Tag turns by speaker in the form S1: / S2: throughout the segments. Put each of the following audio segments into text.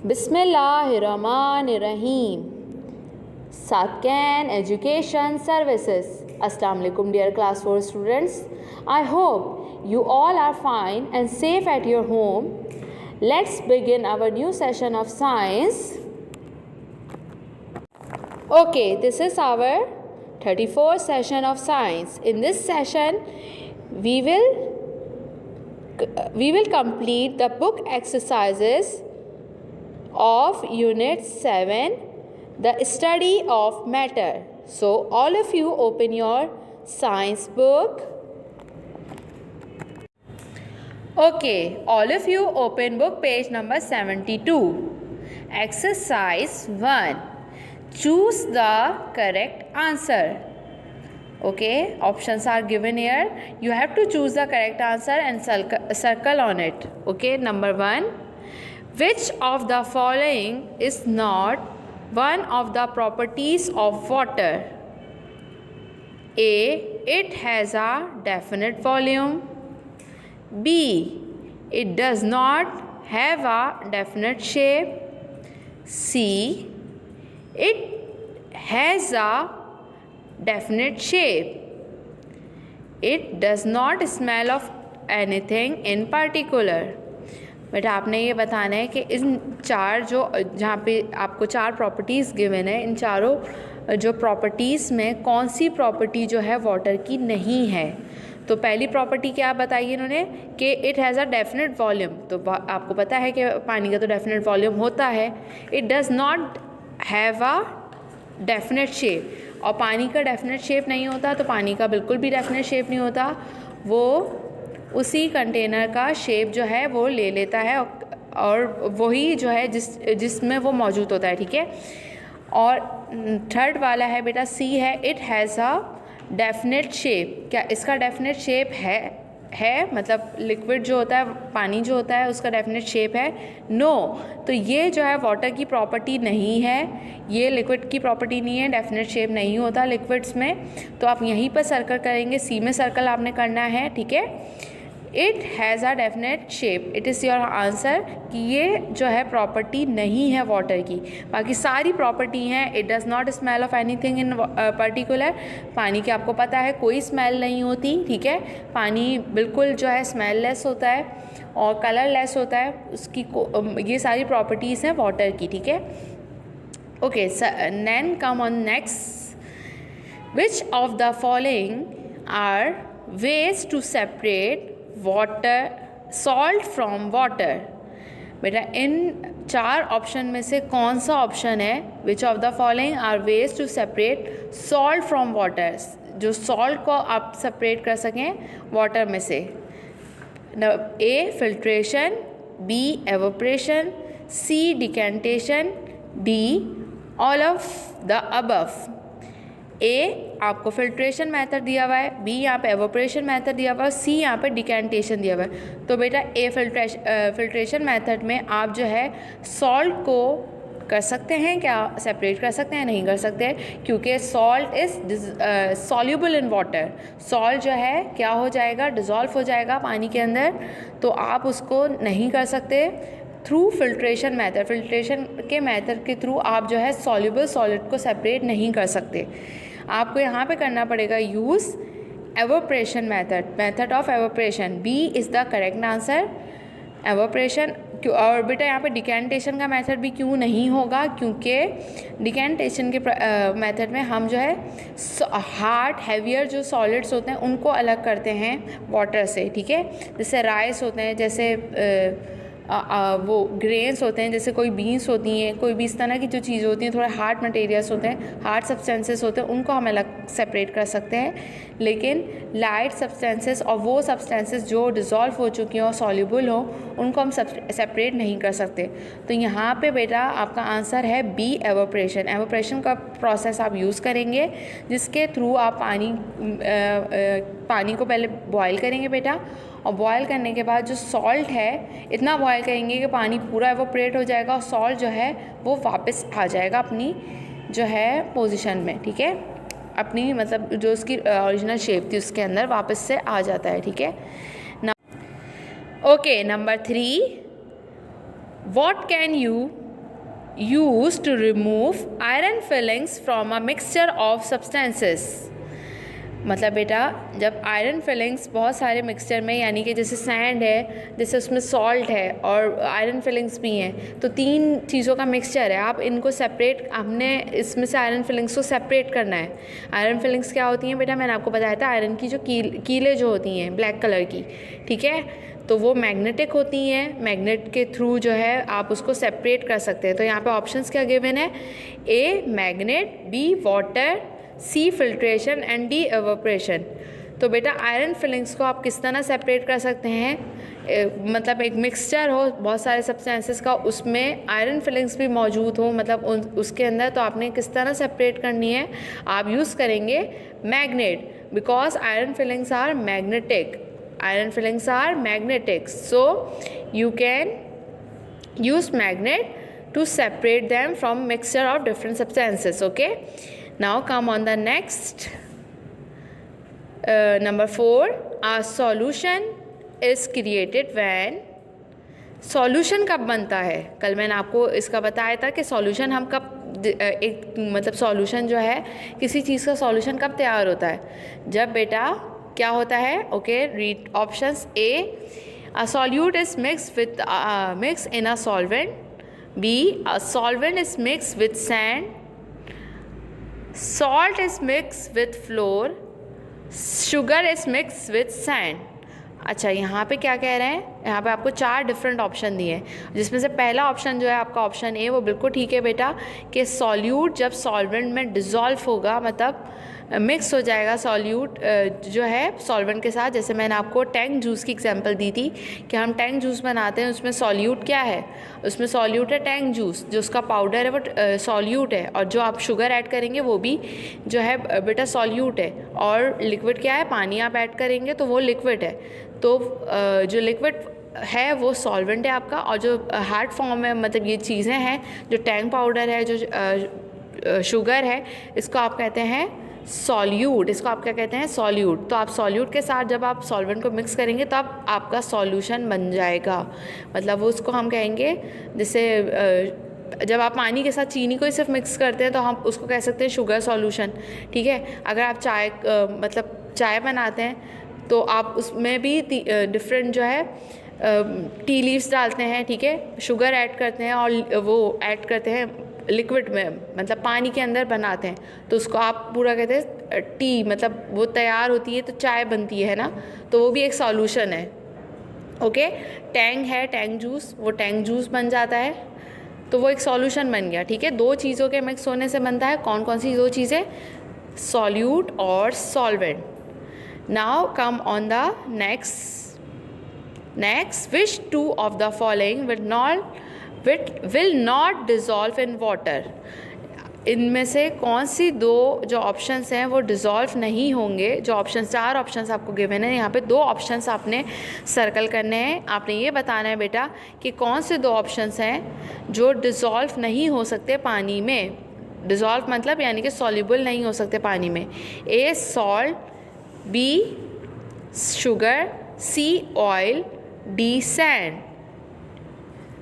S1: Bismillahirrahmanirrahim. Satkan Education Services. Assalamu alaikum dear class 4 students. I hope you all are fine and safe at your home. Let's begin our new session of science. Okay, this is our 34th session of science. In this session, we will complete the book exercises of Unit 7, the study of matter. So, all of you open your science book. Okay, all of you open book page number 72. Exercise 1. Choose the correct answer. Okay, options are given here. You have to choose the correct answer and circle on it. Okay, number 1. Which of the following is not one of the properties of water? A. It has a definite volume. B. It does not have a definite shape. C. It has a definite shape. It does not smell of anything in particular. बेटा आपने ये बताना है कि इन चार जहाँ पे आपको चार प्रॉपर्टीज़ गिवन है, इन चारों जो प्रॉपर्टीज़ में कौन सी प्रॉपर्टी जो है वाटर की नहीं है। तो पहली प्रॉपर्टी क्या बताई इन्होंने कि it has a definite volume. तो आपको पता है कि पानी का तो डेफिनेट वॉल्यूम होता है। It does not have a definite shape, और पानी का डेफिनेट शेप नहीं होता, तो पानी का बिल्कुल भी डेफिनेट शेप नहीं होता। वो उसी कंटेनर का शेप जो है वो ले लेता है और वही जो है जिसमें वो मौजूद होता है। ठीक है। और थर्ड वाला है बेटा सी है, it has a definite shape. क्या इसका डेफिनेट शेप है मतलब लिक्विड जो होता है, पानी जो होता है, उसका डेफिनेट शेप है? नो। तो ये जो है वाटर की प्रॉपर्टी नहीं है, ये लिक्विड की प्रॉपर्टी नहीं है, डेफिनेट शेप नहीं होता लिक्विड्स में। तो आप यहीं पर सर्कल करेंगे, सी में सर्कल आपने करना है। ठीक है। It has a definite shape, it is your answer कि ये जो है प्रॉपर्टी नहीं है वाटर की। बाकी सारी प्रॉपर्टी हैं। It does not smell of anything in particular. पानी की आपको पता है कोई स्मेल नहीं होती। ठीक है। पानी बिल्कुल जो है स्मेल लेस होता है और कलर लेस होता है, उसकी ये सारी प्रॉपर्टीज़ हैं वाटर की। ठीक है। Okay, then come on next. Which of the following are ways to separate water salt from water? बेटा इन चार ऑप्शन में से कौन सा ऑप्शन है which of the following are ways to separate salt from water, जो सॉल्ट को आप सेपरेट कर सकें वाटर में से? A filtration, B evaporation, C decantation, D all of the above. A आपको फिल्ट्रेशन मेथड दिया हुआ है, बी यहाँ पे एवोपरेशन मेथड दिया हुआ है, सी यहाँ पे डिकेंटेशन दिया हुआ है। तो बेटा ए फिल्ट्रेशन मेथड में आप जो है सॉल्ट को कर सकते हैं, क्या सेपरेट कर सकते हैं? नहीं कर सकते, क्योंकि salt is soluble in water. Salt जो है क्या हो जाएगा? डिज़ोल्व हो जाएगा पानी के अंदर। तो आप उसको नहीं कर सकते थ्रू फिल्ट्रेशन मेथड। फिल्ट्रेशन के मेथड के थ्रू आप जो है सॉल्यूबल सॉलिड को सेपरेट नहीं कर सकते। आपको यहाँ पे करना पड़ेगा use evaporation method of evaporation. B is the correct answer, evaporation. और बेटा यहाँ पे डिकेंटेशन का मेथड भी क्यों नहीं होगा? क्योंकि डिकेंटेशन के मेथड में हम जो है हार्ड हैवियर जो सॉलिड्स होते हैं उनको अलग करते हैं वाटर से। ठीक है। जैसे राइस होते हैं, जैसे वो ग्रेन्स होते हैं, जैसे कोई बीन्स होती हैं, कोई भी इस तरह की जो चीज़ें होती हैं, थोड़े हार्ड मटेरियल्स होते हैं, हार्ड सब्सटेंसेस होते हैं, उनको हम अलग सेपरेट कर सकते हैं। लेकिन लाइट सब्सटेंसेस और वो सब्सटेंसेस जो डिज़ोल्व हो चुकी हों, सॉल्यूबल हो, उनको हम सेपरेट नहीं कर सकते। तो यहाँ पे बेटा आपका आंसर है बी एवोपरेशन। एवोपरेशन का प्रोसेस आप यूज़ करेंगे जिसके थ्रू आप पानी को पहले बॉयल करेंगे बेटा, और बॉयल करने के बाद जो सॉल्ट है इतना बॉयल करेंगे कि पानी पूरा एवोपरेट हो जाएगा और सॉल्ट जो है वो वापस आ जाएगा अपनी जो है पोजीशन में। ठीक है। अपनी मतलब जो उसकी ओरिजिनल शेप थी उसके अंदर वापस से आ जाता है। ठीक है। Okay, number 3, what can you used to remove iron fillings from a mixture of substances. मतलब बेटा जब आयरन फिलिंग्स बहुत सारे मिक्सचर में, यानी कि जैसे सैंड है, जैसे उसमें सॉल्ट है और आयरन फिलिंग्स भी हैं, तो 3 चीज़ों का मिक्सचर है, आप इनको सेपरेट, हमने इसमें से आयरन फिलिंग्स को सेपरेट करना है। आयरन फिलिंग्स क्या होती हैं बेटा, मैंने आपको बताया था, आयरन की जो कीलें जो होती हैं ब्लैक कलर की, ठीक है, तो वो मैग्नेटिक होती हैं, मैग्नेट के थ्रू जो है आप उसको सेपरेट कर सकते हैं। तो यहाँ पे ऑप्शंस क्या गिवन है, A magnet, B water, C filtration and D evaporation. तो बेटा आयरन फिलिंग्स को आप किस तरह सेपरेट कर सकते हैं, मतलब एक मिक्सचर हो बहुत सारे सब्सटेंसेस का, उसमें आयरन फिलिंग्स भी मौजूद हो, मतलब उसके अंदर, तो आपने किस तरह सेपरेट करनी है, आप यूज़ करेंगे magnet, because iron filings are magnetic, iron fillings are magnetic, so you can use magnet to separate them from mixture of different substances. Okay, now come on the next, number 4, a solution is created when, solution कब बनता है, कल मैंने आपको इसका बताया था कि सॉल्यूशन हम कब, एक मतलब सॉल्यूशन जो है किसी चीज़ का सॉल्यूशन कब तैयार होता है, जब बेटा क्या होता है, okay read options, A a solute is mix in a solvent, be a solvent is mix with sand, salt is mix with floor, sugar is mix with sand. अच्छा, यहाँ पे क्या कह रहे हैं, यहाँ पे आपको 4 डिफरेंट ऑप्शन दिए हैं, जिसमें से पहला ऑप्शन जो है आपका ऑप्शन ए, वो बिल्कुल ठीक है बेटा, कि सॉल्यूट जब सॉल्वेंट में डिज़ोल्व होगा, मतलब मिक्स हो जाएगा सॉल्यूट जो है सॉल्वेंट के साथ। जैसे मैंने आपको टैंग जूस की एग्जांपल दी थी कि हम टैंग जूस बनाते हैं, उसमें सॉल्यूट क्या है, उसमें सॉल्यूट है टैंग जूस, जो उसका पाउडर है वो सॉल्यूट है, और जो आप शुगर ऐड करेंगे वो भी जो है बेटा सॉल्यूट है, और लिक्विड क्या है, पानी आप ऐड करेंगे तो वो लिक्विड है। तो जो लिक्विड है वो सॉल्वेंट है आपका, और जो हार्ड फॉर्म में, मतलब ये चीज़ें हैं, जो टैंग पाउडर है, जो शुगर है, इसको आप कहते हैं सॉल्यूट, इसको आप क्या कहते हैं, सॉल्यूट। तो आप सॉल्यूट के साथ जब आप सॉल्वेंट को मिक्स करेंगे तो आपका सॉल्यूशन बन जाएगा, मतलब वो उसको हम कहेंगे, जैसे जब आप पानी के साथ चीनी को ही सिर्फ मिक्स करते हैं तो हम उसको कह सकते हैं शुगर सॉल्यूशन, ठीक है। अगर आप चाय मतलब चाय बनाते हैं तो आप उसमें भी डिफरेंट जो है टी लीव्स डालते हैं, ठीक है, शुगर ऐड करते हैं और वो ऐड करते हैं लिक्विड में, मतलब पानी के अंदर बनाते हैं, तो उसको आप पूरा कहते हैं टी, मतलब वो तैयार होती है तो चाय बनती है ना, तो वो भी एक सॉल्यूशन है। ओके, टैंग है, टैंग जूस, वो टैंग जूस बन जाता है, तो वो एक सॉल्यूशन बन गया, ठीक है। 2 चीज़ों के मिक्स होने से बनता है, कौन कौन सी 2 चीज़ें, सॉल्यूट और solvent. Now come on the next, which 2 of the following will not dissolve in water, इनमें से कौन सी 2 जो ऑप्शंस हैं वो डिज़ोल्व नहीं होंगे। जो ऑप्शंस 4 ऑप्शंस आपको गिवन है, यहाँ पे 2 ऑप्शंस आपने सर्कल करने हैं, आपने ये बताना है बेटा कि कौन से 2 ऑप्शंस हैं जो डिज़ोल्व नहीं हो सकते पानी में। डिज़ोल्व मतलब यानी कि सॉल्युबल नहीं हो सकते पानी में। A salt, B sugar, C oil, D sand.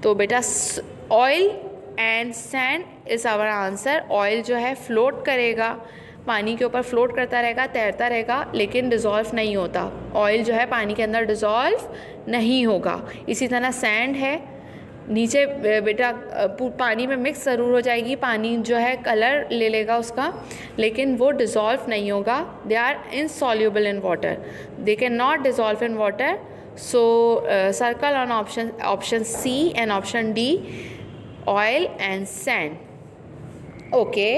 S1: तो बेटा oil and sand is our answer. Oil जो है फ्लोट करेगा, पानी के ऊपर फ्लोट करता रहेगा, तैरता रहेगा, लेकिन डिज़ोल्व नहीं होता। ऑयल जो है पानी के अंदर डिज़ोल्व नहीं होगा। इसी तरह सैंड है, नीचे बेटा पानी में मिक्स ज़रूर हो जाएगी, पानी जो है कलर ले लेगा उसका, लेकिन वो डिज़ोल्व नहीं होगा। They are insoluble in water, they can not dissolve in water. So circle on option C and option D, oil and sand. Okay.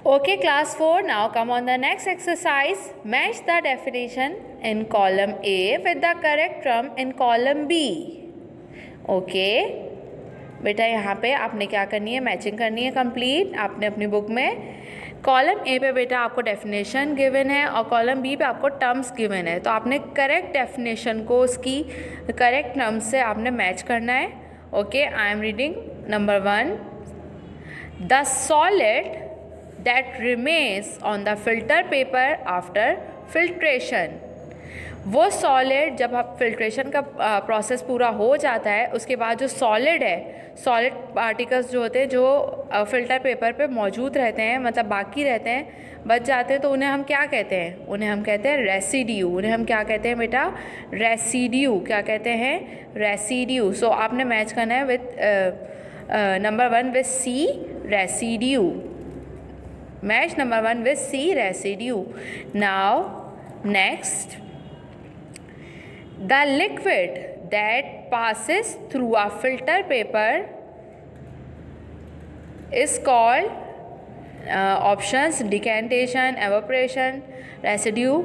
S1: Okay, class 4. Now come on the next exercise. Match the definition in column A with the correct term in column B. Okay. बेटा यहाँ पे आपने क्या करनी है, matching करनी है complete. आपने अपनी बुक में कॉलम ए पे बेटा आपको डेफिनेशन गिवन है और कॉलम बी पे आपको टर्म्स गिवन है, तो आपने करेक्ट डेफिनेशन को उसकी करेक्ट टर्म्स से आपने मैच करना है। Okay, I am reading number 1, the solid that remains on the filter paper after filtration वो सॉलिड जब आप फिल्ट्रेशन का प्रोसेस पूरा हो जाता है, उसके बाद जो सॉलिड है, सॉलिड पार्टिकल्स जो होते हैं जो फ़िल्टर पेपर पे मौजूद रहते हैं, मतलब बाकी रहते हैं, बच जाते हैं, तो उन्हें हम क्या कहते हैं? उन्हें हम कहते हैं रेसिड्यू। उन्हें हम क्या कहते हैं बेटा? रेसिड्यू। क्या कहते हैं? रेसिड्यू। सो आपने मैच करना है with number 1 with C, residue. Match number 1 with C, residue. Now next, the liquid that passes through a filter paper is called options: decantation, evaporation, residue,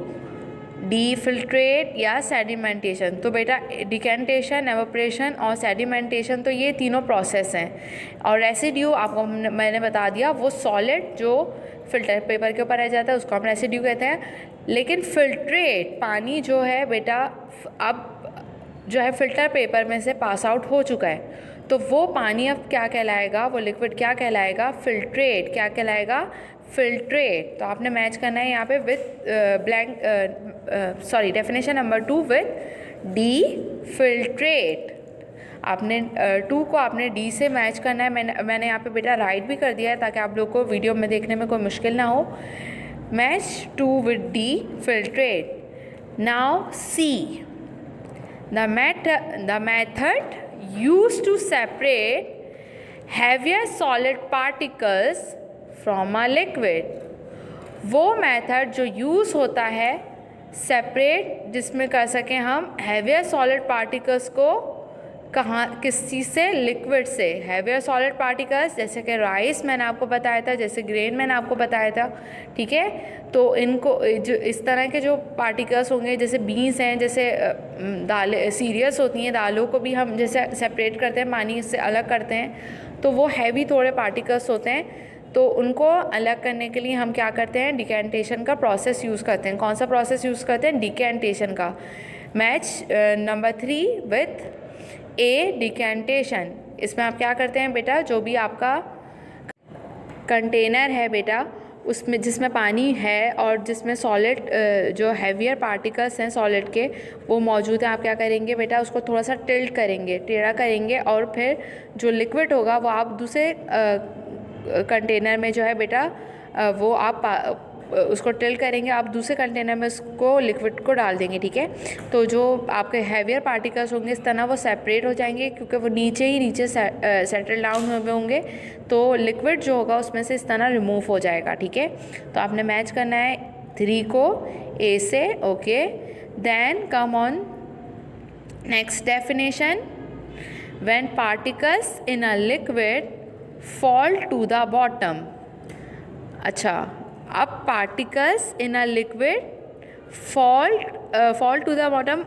S1: डीफिल्ट्रेट या सेडिमेंटेशन। तो बेटा डिकेंटेशन, एवोपरेशन और sedimentation तो ये तीनों process हैं। और residue आपको मैंने बता दिया, वो सॉलिड जो फिल्टर पेपर के ऊपर रह जाता है उसको हम रेसिड्यू कहते हैं। लेकिन फिल्ट्रेट पानी जो है बेटा अब जो है फिल्टर पेपर में से पास आउट हो चुका है, तो वो पानी अब क्या कहलाएगा? वो लिक्विड क्या कहलाएगा? फिल्ट्रेट। क्या कहलाएगा? फिल्ट्रेट। तो आपने मैच करना है यहाँ पे with definition number 2 with D filtrate. आपने 2 को आपने डी से मैच करना है। मैंने यहाँ पे बेटा राइट भी कर दिया है ताकि आप लोग को वीडियो में देखने में कोई मुश्किल ना हो। Match 2 with D filtrate. Now see, the method used to separate heavier solid particles from a liquid। वो मेथड जो यूज़ होता है सेपरेट, जिसमें कर सकें हम हेवियर सॉलिड पार्टिकल्स को किस चीज़ से? लिक्विड से। हेवियर सॉलिड पार्टिकल्स जैसे कि राइस मैंने आपको बताया था, जैसे ग्रेन मैंने आपको बताया था, ठीक है। तो इनको जो इस तरह के जो पार्टिकल्स होंगे, जैसे बीन्स हैं, जैसे दालें, सीरियल्स होती हैं, दालों को भी हम जैसे सेपरेट करते हैं, पानी से अलग करते हैं, तो वो हैवी थोड़े पार्टिकल्स होते हैं। तो उनको अलग करने के लिए हम क्या करते हैं? डिकेंटेशन का प्रोसेस यूज़ करते हैं। कौन सा प्रोसेस यूज़ करते हैं? डिकेंटेशन का। Match number 3 with A, decantation. इसमें आप क्या करते हैं बेटा? जो भी आपका कंटेनर है बेटा, उसमें जिसमें पानी है और जिसमें सॉलिड जो हैवियर पार्टिकल्स हैं सॉलिड के वो मौजूद हैं, आप क्या करेंगे बेटा? उसको थोड़ा सा टिल्ट करेंगे, टेढ़ा करेंगे, और फिर जो लिक्विड होगा वो आप दूसरे कंटेनर में जो है बेटा वो आप उसको टिल्ट करेंगे, आप दूसरे कंटेनर में उसको लिक्विड को डाल देंगे, ठीक है। तो जो आपके हैवियर पार्टिकल्स होंगे इस तरह वो सेपरेट हो जाएंगे, क्योंकि वो नीचे सेटल डाउन हुए होंगे, तो लिक्विड जो होगा उसमें से इस तरह रिमूव हो जाएगा, ठीक है। तो आपने मैच करना है 3 को ए से, okay. Then come on next definition, when particles in a liquid fall to the bottom. अच्छा, अब particles in a liquid fall to the bottom,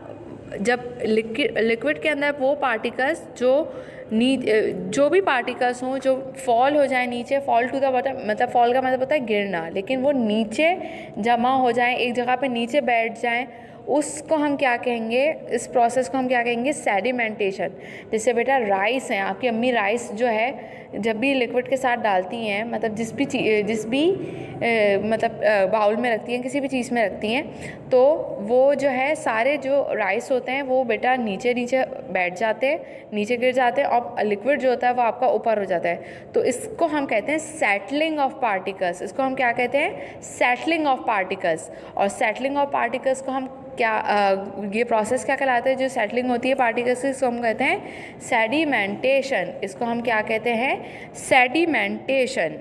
S1: जब लिक्विड के अंदर वो पार्टिकल्स जो भी पार्टिकल्स हों जो फॉल हो जाए नीचे, फॉल टू द बॉटम मतलब फॉल का मतलब होता है गिरना, लेकिन वो नीचे जमा हो जाएं, एक जगह पे नीचे बैठ जाएं, उसको हम क्या कहेंगे? इस प्रोसेस को हम क्या कहेंगे? सेडिमेंटेशन। जैसे बेटा राइस है, आपकी अम्मी राइस जो है जब भी लिक्विड के साथ डालती हैं, मतलब जिस भी मतलब बाउल में रखती हैं, किसी भी चीज़ में रखती हैं, तो वो जो है सारे जो राइस होते हैं वो बेटा नीचे बैठ जाते हैं, नीचे गिर जाते हैं, और लिक्विड जो होता है वो आपका ऊपर हो जाता है। तो इसको हम कहते हैं सेटलिंग ऑफ पार्टिकल्स। इसको हम क्या कहते हैं? Settling of particles. और सेटलिंग ऑफ पार्टिकल्स को हम क्या ये प्रोसेस क्या कहलाता है? जो सेटलिंग होती है पार्टिकल्स की, इसको हम कहते हैं सेडिमेंटेशन। इसको हम क्या कहते हैं? Sedimentation,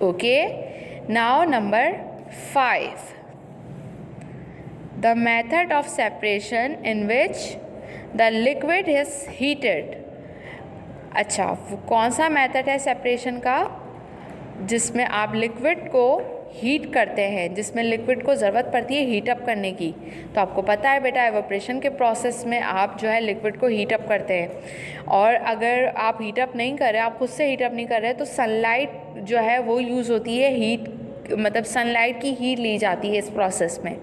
S1: okay. Now number 5, the method of separation in which the liquid is heated. अच्छा, वो कौन सा मेथड है सेपरेशन का? जिसमें आप लिक्विड को हीट करते हैं, जिसमें लिक्विड को ज़रूरत पड़ती है हीट अप करने की। तो आपको पता है बेटा एवोपरेशन के प्रोसेस में आप जो है लिक्विड को हीट अप करते हैं, और अगर आप हीट अप नहीं कर रहे, आप खुद से हीट अप नहीं कर रहे, तो सनलाइट जो है वो यूज़ होती है, हीट मतलब सनलाइट की हीट ली जाती है इस प्रोसेस में।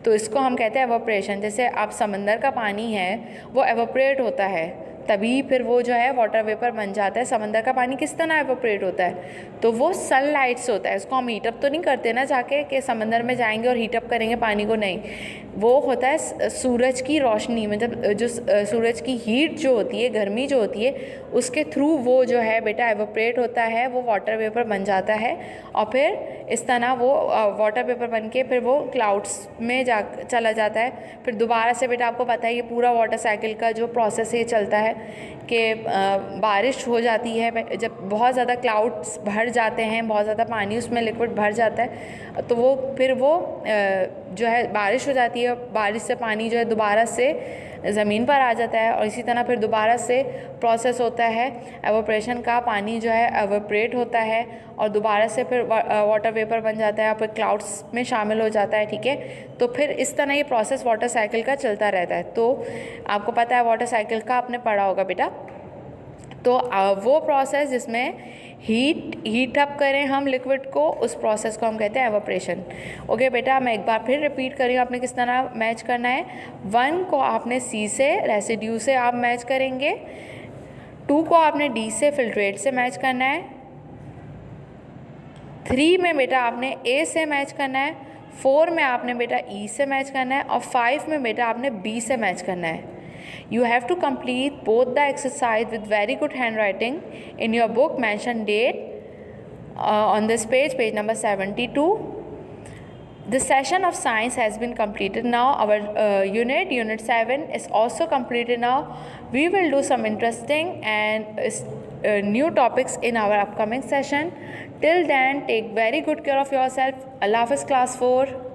S1: तो इसको हम कहते हैं एवोपरेशन। जैसे आप समंदर का पानी है वो एवोपरेट होता है, तभी फिर वो जो है वाटर वेपर बन जाता है। समंदर का पानी किस तरह एवोपरेट होता है? तो वो सनलाइट से होता है। इसको हम हीटअप तो नहीं करते ना जाके कि समंदर में जाएंगे और हीटअप करेंगे पानी को, नहीं। वो होता है सूरज की रोशनी, मतलब जो सूरज की हीट जो होती है, गर्मी जो होती है, उसके थ्रू वो जो है बेटा एवोपरेट होता है, वो वाटर वेपर बन जाता है और फिर इस तरह वो वाटर वेपर बन के फिर वो क्लाउड्स में चला जाता है। फिर दोबारा से बेटा आपको पता है ये पूरा वाटर साइकिल का जो प्रोसेस है चलता है कि बारिश हो जाती है, जब बहुत ज़्यादा क्लाउड्स भर जाते हैं, बहुत ज़्यादा पानी उसमें लिक्विड भर जाता है, तो वो फिर वो जो है बारिश हो जाती है, बारिश से पानी जो है दोबारा से ज़मीन पर आ जाता है और इसी तरह फिर दोबारा से प्रोसेस होता है एवोपरेशन का, पानी जो है एवोपरेट होता है और दोबारा से फिर वाटर वेपर बन जाता है और फिर क्लाउड्स में शामिल हो जाता है, ठीक है। तो फिर इस तरह ये प्रोसेस वाटर साइकिल का चलता रहता है। तो आपको पता है वाटर साइकिल का आपने पढ़ा होगा बेटा। तो वो प्रोसेस जिसमें हीट अप करें हम लिक्विड को, उस प्रोसेस को हम कहते हैं एवोपरेशन। ओके बेटा, मैं एक बार फिर रिपीट कर रही हूँ, आपने किस तरह मैच करना है। 1 को आपने C से रेसिड्यू से आप मैच करेंगे, 2 को आपने D से फिल्ट्रेट से मैच करना है, 3 में बेटा आपने A से मैच करना है, 4 में आपने बेटा E से मैच करना है और 5 में बेटा आपने B से मैच करना है। You have to complete both the exercise with very good handwriting. In your book, mention date on this page number 72. The session of science has been completed now. Our unit 7 is also completed now. We will do some interesting and new topics in our upcoming session. Till then, take very good care of yourself. Allah Hafiz class 4.